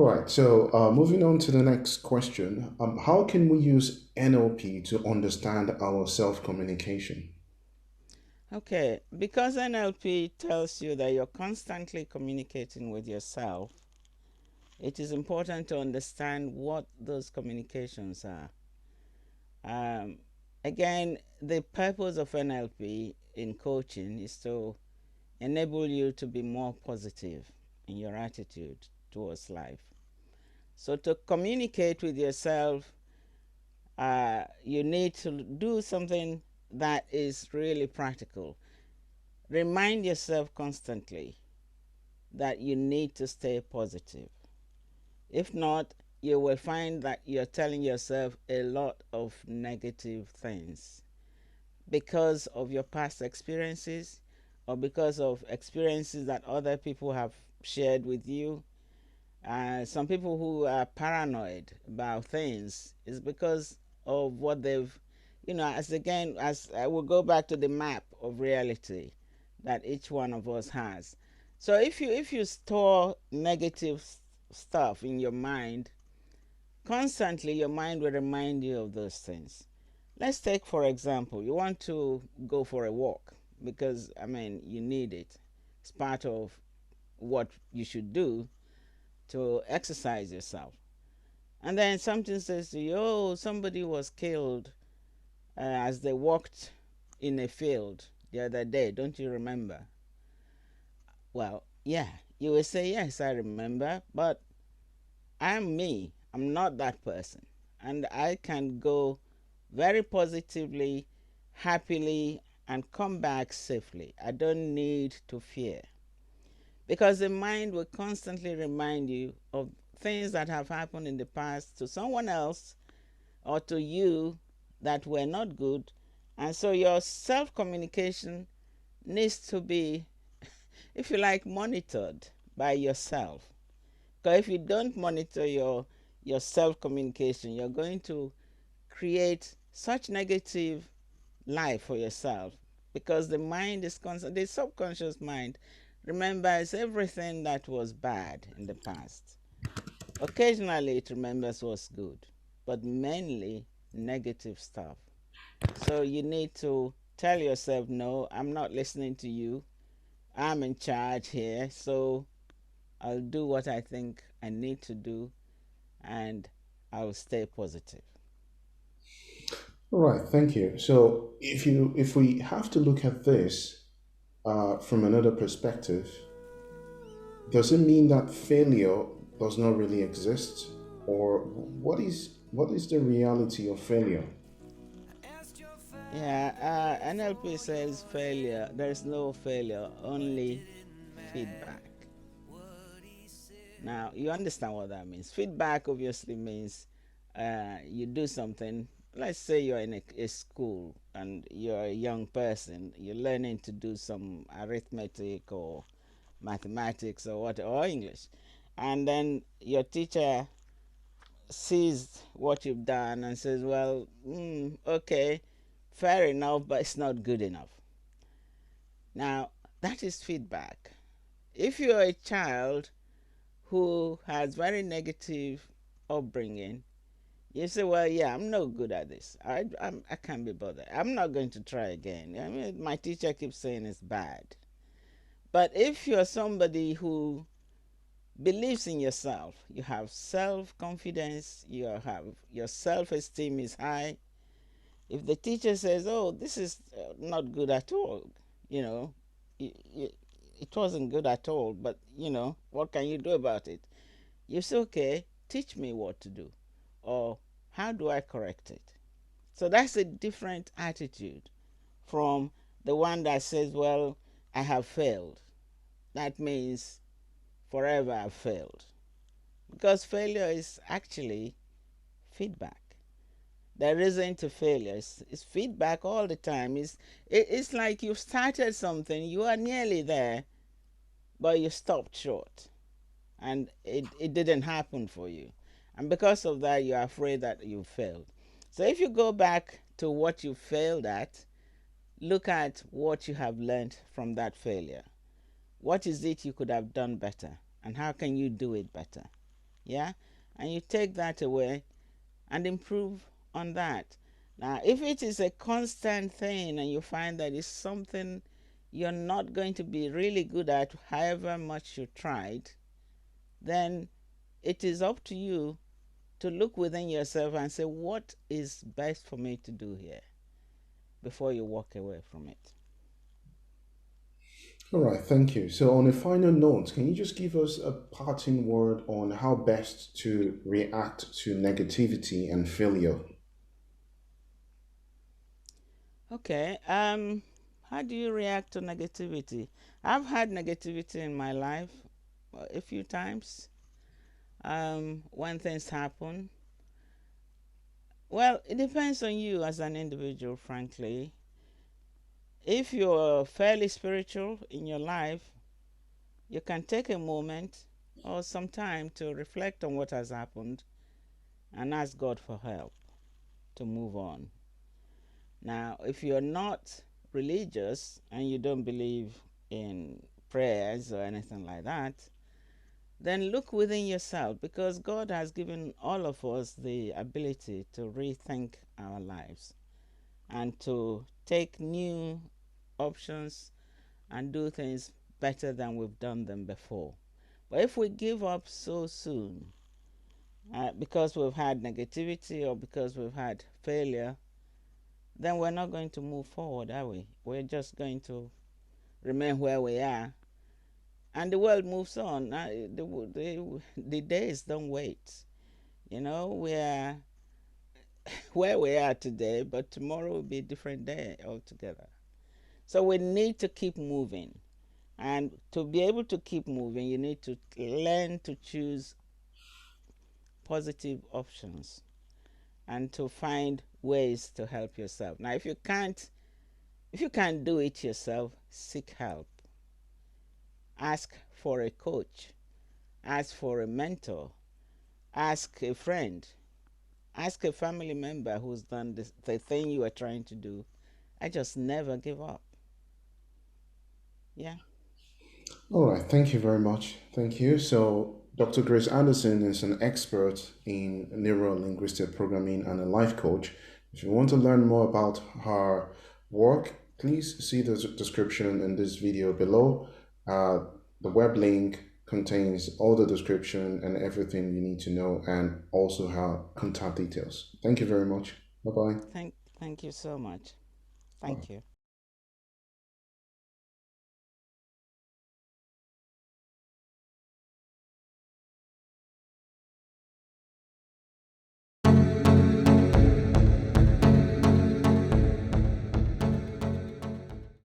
right, so moving on to the next question. How can we use NLP to understand our self communication? Okay, because NLP tells you that you're constantly communicating with yourself, it is important to understand what those communications are. Um, Again, the purpose of NLP in coaching is to enable you to be more positive in your attitude towards life. So, to communicate with yourself, you need to do something that is really practical. Remind yourself constantly that you need to stay positive. If not, you will find that you're telling yourself a lot of negative things because of your past experiences or because of experiences that other people have shared with you. Some people who are paranoid about things is because of what they've, as I will go back to the map of reality that each one of us has. So if you store negative stuff in your mind constantly, your mind will remind you of those things. Let's take, for example, you want to go for a walk because, you need it. It's part of what you should do to exercise yourself. And then something says to you, oh, somebody was killed as they walked in a field the other day. Don't you remember? Well, yeah, you will say, yes, I remember, but I'm me. I'm not that person. And I can go very positively, happily, and come back safely. I don't need to fear. Because the mind will constantly remind you of things that have happened in the past to someone else or to you that were not good. And so your self communication needs to be, if you like, monitored by yourself. Because if you don't monitor your self communication, you're going to create such negative life for yourself because the mind is constant. The subconscious mind remembers everything that was bad in the past. Occasionally, it remembers what's good, but mainly negative stuff. So you need to tell yourself, no, I'm not listening to you. I'm in charge here, so I'll do what I think I need to do and I'll stay positive. All right, thank you. So, if we have to look at this from another perspective, does it mean that failure does not really exist, or what is the reality of failure? Yeah, NLP says failure. There's no failure, only feedback. Now, you understand what that means. Feedback obviously means you do something. Let's say you're in a school and you're a young person, you're learning to do some arithmetic or mathematics or what, or English. And then your teacher sees what you've done and says, well, okay, fair enough, but it's not good enough. Now, that is feedback. If you're a child who has very negative upbringing, you say, well, yeah, I'm no good at this. I can't be bothered. I'm not going to try again. My teacher keeps saying it's bad. But if you're somebody who believes in yourself, you have self confidence, you have your self esteem is high. If the teacher says, oh, this is not good at all, you know, it wasn't good at all, but what can you do about it? You say, okay, teach me what to do, or how do I correct it? So that's a different attitude from the one that says, well, I have failed. That means forever I've failed. Because failure is actually feedback. There isn't a failure, it's feedback all the time. It's like you've started something, you are nearly there, but you stopped short and it didn't happen for you. And because of that, you're afraid that you failed. So if you go back to what you failed at, look at what you have learned from that failure. What is it you could have done better? And how can you do it better? Yeah, and you take that away and improve on that. Now, if it is a constant thing and you find that it's something you're not going to be really good at, however much you tried, then it is up to you to look within yourself and say, what is best for me to do here before you walk away from it. All right, thank you. So, on a final note, can you just give us a parting word on how best to react to negativity and failure? Okay, how do you react to negativity? I've had negativity in my life a few times. When things happen, well, it depends on you as an individual, frankly. If you're fairly spiritual in your life, you can take a moment or some time to reflect on what has happened and ask God for help to move on. Now, if you're not religious and you don't believe in prayers or anything like that, then look within yourself, because God has given all of us the ability to rethink our lives and to take new options and do things better than we've done them before. But if we give up so soon, because we've had negativity or because we've had failure, then we're not going to move forward, are we? We're just going to remain where we are, and the world moves on. The days don't wait. You know, we are where we are today, but tomorrow will be a different day altogether. So we need to keep moving. And to be able to keep moving, you need to learn to choose positive options and to find ways to help yourself. Now, if you can't do it yourself, seek help. Ask for a coach, ask for a mentor, ask a friend, ask a family member who's done the thing you are trying to do. I just never give up. Yeah. All right, thank you very much. Thank you. So, Dr. Grace Anderson is an expert in neuro-linguistic programming and a life coach. If you want to learn more about her work, please see the description in this video below. The web link contains all the description and everything you need to know, and also her contact details. Thank you very much. Bye Thank you so much. bye. Thank you.